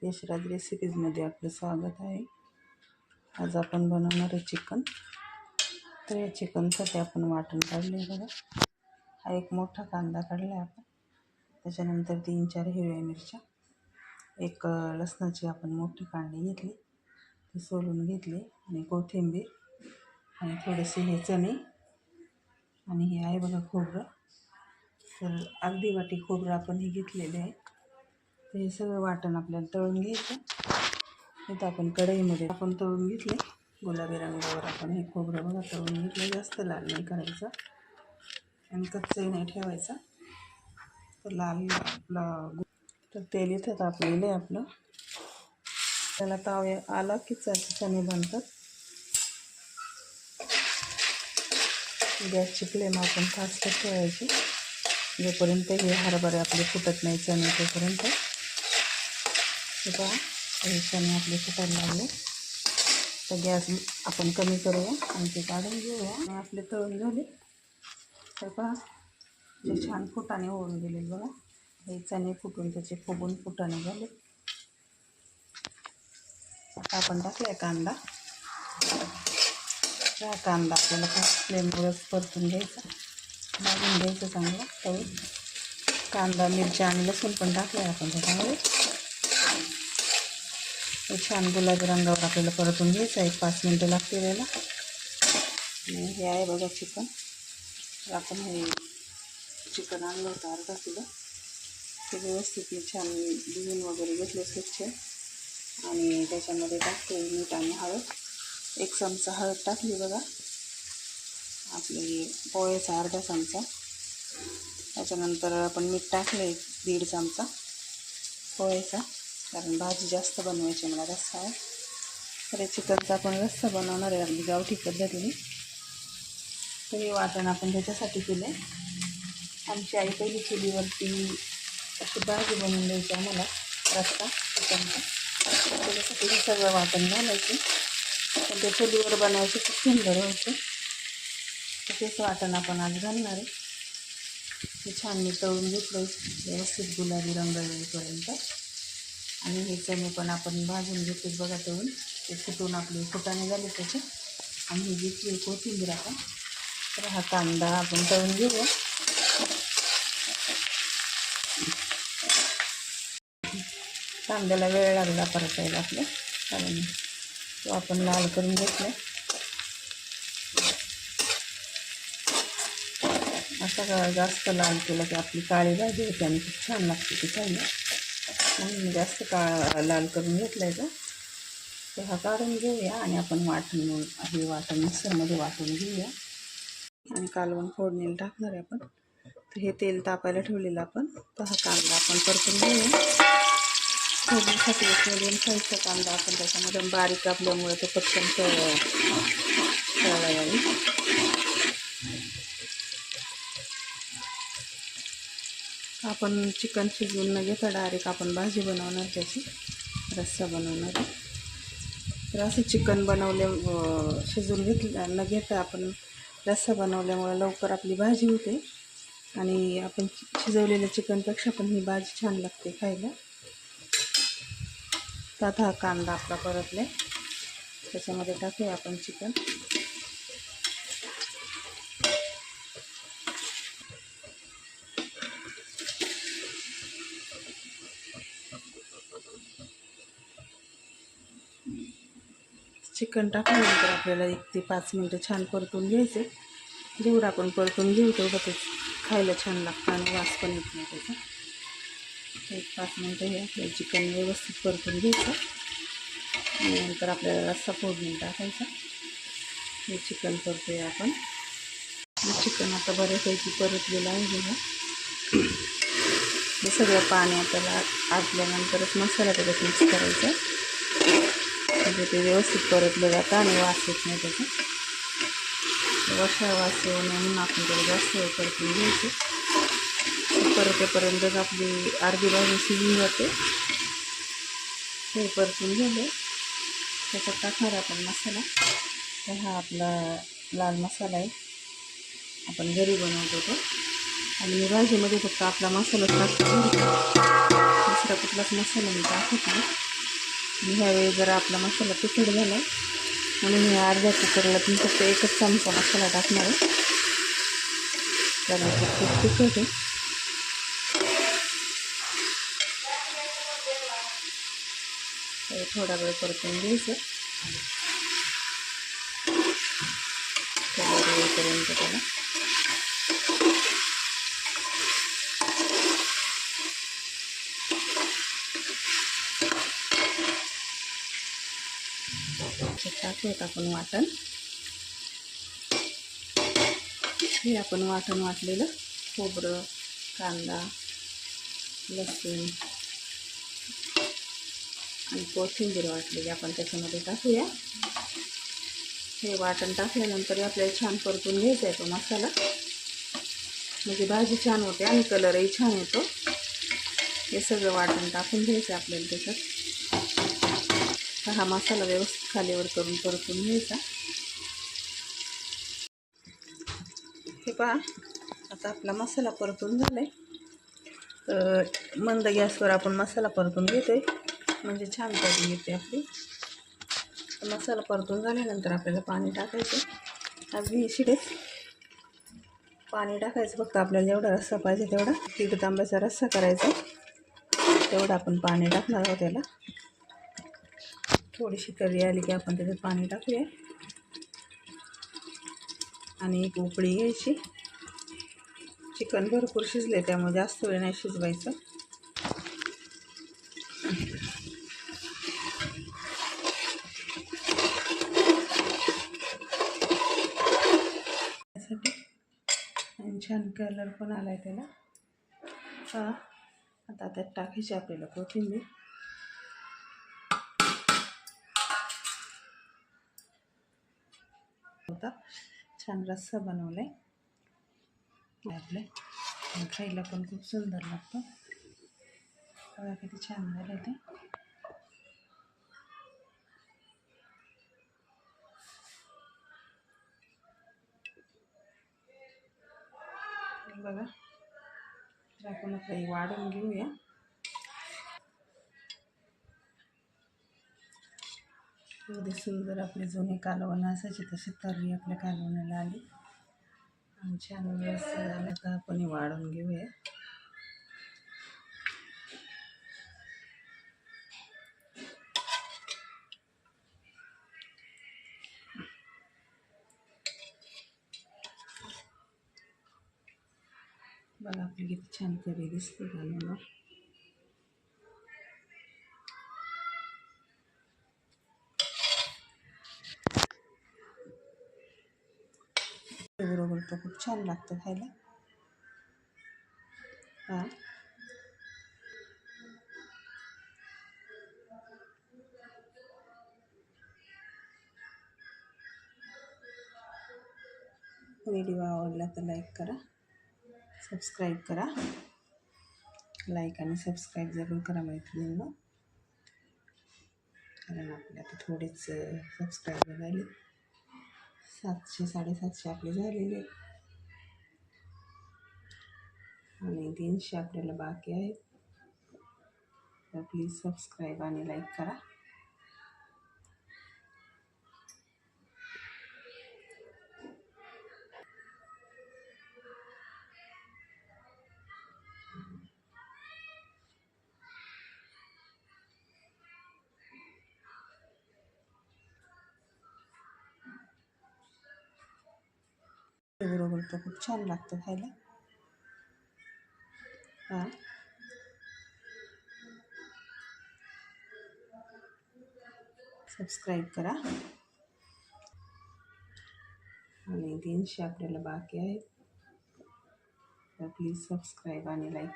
यशराज रेसिपीजमध्ये आपलं स्वागत आहे। आज आपण बनवणार आहे चिकन। तर या चिकनसाठी आपण वाटण काढले बघा। हा एक मोठा कांदा काढला आपण, त्याच्यानंतर 3-4 हिरव्या मिरच्या, एक लसणाची आपण मोठी कांडी घेतली, ती सोलून घेतली, आणि कोथिंबीर आणि थोडेसे हे चणे, आणि हे आहे बघा खोबरं। तर अर्धी वाटी खोबरं आपण हे घेतलेले आहे। तर हे सगळं वाटण आपल्याला तळून घ्यायचं। इथं आपण कढईमध्ये आपण तळून घेतले गुलाबी रंगावर। आपण हे खोबरं बघा तळून घेतलं, जास्त लाल नाही करायचं आणि कच्चंही नाही ठेवायचं। तर लाल तर तेल इथं तापलेलं आहे आपलं। त्याला ताव आला की चणे बनतात। गॅसची फ्लेम आपण फास्ट ठेवायची, जोपर्यंत हे हरभरे आपले फुटत नाही चणे तोपर्यंत। हे पहा, हे चणे आपले फुटायला लागले, तर गॅस आपण कमी करूया आणि ते काढून घेऊया। आणि आपले तळून झाले, तर पहा जे छान फुटाणे होऊन गेले बघा। हे चणे फुटून त्याचे फुगून फुटाणे झाले। आता आपण टाकलाय कांदा। हा कांदा आपल्याला फ्लेमवरच परतून घ्यायचा, भाजून घ्यायचं चांगला तळून। कांदा, मिरच्या आणि लसूण पण टाकलाय आपण त्याच्यामध्ये। छान गुलाबी रंगावर आपल्याला परतून घ्यायचं, 1-5 मिनटं लागतील याला। आणि हे आहे बघा चिकन। आपण हे चिकन आणलं होतं अर्धा किलो, ते व्यवस्थित छान धुवून वगैरे घेतले स्वच्छ, आणि त्याच्यामध्ये टाकते मीठ आणि हळद। 1 चमचा हळद टाकली बघा, आपले पोह्याचा अर्धा चमचा। त्याच्यानंतर आपण मीठ टाकले 1.5 चमचा पोह्याचा, कारण भाजी जास्त बनवायची मला, रस्सा आहे। तर चिकनचा आपण रस्सा बनवणार आहे अगदी गावठी पद्धतीने। तर हे वाटण आपण त्याच्यासाठी केलं आहे। आमची आई पहिली चुलीवरती अशी भाजी बनवून द्यायची आम्हाला, रस्सा चिकनचा। त्याच्यासाठी हे सगळं वाटण घालायचं, पण ते चुलीवर बनवायचे खूप सुंदर व्हायचं। तर तेच वाटण आपण आज घालणार आहे। ते छान मी तळून घेतलं व्यवस्थित गुलाबी रंग येईपर्यंत, आणि हे चणे पण आपण भाजून घेतले बघा तळून, ते फुटून आपले फुटाणे झाले त्याचे। आणि ही घेतली कोथिंबीर आपण। तर हा कांदा आपण तळून घेऊया। कांद्याला वेळ लागला परतायला आपल्या, कारण तो आपण लाल करून घेतला। असा जास्त लाल केला की आपली काळी भाजी होते आणि खूप छान लागते ती खायला, म्हणून जास्त लाल करून घेतलाय का। तर हा काढून घेऊया आणि आपण हे वाटण मिक्सरमध्ये वाटून घेऊया, आणि कालवण फोडणीला टाकणार आहे आपण। तर हे तेल तापायला ठेवलेलं आपण, तर हा कांदा आपण परतून घेऊया। फोडणीसाठी 1 मिडियम साईजचा कांदा आपण त्याच्यामध्ये बारीक कापल्यामुळे तो पटकन तळला जाईल। आपण चिकन शिजवून न घेता डायरेक्ट आपण भाजी बनवणार, त्याची रस्सा बनवणार आहे। तर असं चिकन शिजवून न घेता आपण रस्सा बनवल्यामुळे लवकर आपली भाजी होते, आणि आपण शिजवलेल्या चिकनपेक्षा पण ही भाजी छान लागते खायला। त्यात हा कांदा आपला परतला, त्याच्यामध्ये टाकूया आपण चिकन। चिकन टाकल्यानंतर आपल्याला 1 ते 5 मिनटं छान परतून घ्यायचे। जेवढं आपण परतून घेऊ तेवढं ते खायला छान लागतं आणि वास पण येत नाही त्याचा। 1-5 मिनटं हे आपल्याला चिकन व्यवस्थित परतून घ्यायचं, आणि नंतर आपल्याला रस्सा फोडणी टाकायचा। हे चिकन परतूया आपण। चिकन आता बऱ्यापैकी परतलेलं आहे बघा। हे सगळं पाणी आपल्याला आटल्यानंतरच मसाला त्याच्यात मिक्स करायचा, म्हणजे ते व्यवस्थित परतलं जातं आणि वास येत नाही त्याचा। वशाळ वास येऊ नये म्हणून आपण त्याला जास्त वेळ परतून घ्यायचं। परतेपर्यंतच आपली अर्धी भाजी शिजून जाते। हे परतून गेले, त्याच्यात टाकणार आपण मसाला। तर हा आपला लाल मसाला आहे, आपण घरी बनवतो तो, आणि मी भाजीमध्ये फक्त आपला मसाला टाकतो, कुठला कुठलाच मसाला मी टाकत नाही. आणि ह्यावेळी जरा आपला मसाला तिखट झाला आहे म्हणून मी अर्ध्या कुकरला मी फक्त एकच चमचा मसाला टाकणार आहे. कारण खूप तिखट आहे. थोडा वेळ परतून घ्यायचं कलर येईपर्यंत त्याला. टाकूयात आपण वाटण. हे आपण वाटण वाटलेलं खोबरं, कांदा, लसूण आणि कोथिंबीर वाटलेली आपण त्याच्यामध्ये टाकूया. हे वाटण टाकल्यानंतर आपल्याला छान परतून घ्यायचा आहे तो मसाला, म्हणजे भाजी छान होते आणि कलरही छान येतो. हे सगळं वाटण टाकून घ्यायचं आपल्याला त्याच्यात. हा मसाला व्यवस्थित खालीवर करून परतून घ्यायचा. हे पहा आता आपला मसाला परतून झाला आहे. मंद गॅसवर आपण मसाला परतून घेतोय म्हणजे छान करून येते आपली. मसाला परतून झाल्यानंतर आपल्याला पाणी टाकायचं. अगदी शिडेच पाणी टाकायचं, फक्त आपल्याला जेवढा रस्सा पाहिजे तेवढा, दीड तांब्याचा रस्सा करायचा तेवढं आपण पाणी टाकणार आहोत त्याला. थोडीशी करी आली की आपण त्याच्यात पाणी टाकूया आणि एक उकळी घ्यायची. चिकन भरपूर शिजले त्यामुळे जास्त वेळ नाही शिजवायचं. आणि छान कलर पण आला आहे त्याला. आता त्यात टाकायची आपल्याला कोथिंबीर. होता छान रस्सा बनवला आहे आपले. खायला पण खूप सुंदर लागतं. बघा किती छान झालं ते. बघा आपण आता वाढून घेऊया. एवढी सुंदर आपले जुने कालवण असायचे तशी तर्री आपल्या कालवणाला आली आणि छान रस्सा झाला. तर आपण वाढून घेऊया. बघा आपली किती छान करी दिसते कालवण. बरोबर तर खूप छान लागतं खायला. व्हिडिओ आवडला तर लाईक करा, सबस्क्राईब करा. लाईक आणि सबस्क्राईब जरूर करा मैत्रिणींनो. कारण आपले आता थोडेच सबस्क्राईबर झाले. 700-750 आपले झालेले आणि 300 आपल्याला बाकी आहेत. तर प्लीज सबस्क्राईब आणि लाईक करा. बरोबर तर खूप छान लागतं खायला. सबस्क्राईब करा आणि 300 आपल्याला बाकी आहेत. तर प्लीज सबस्क्राईब आणि लाईक.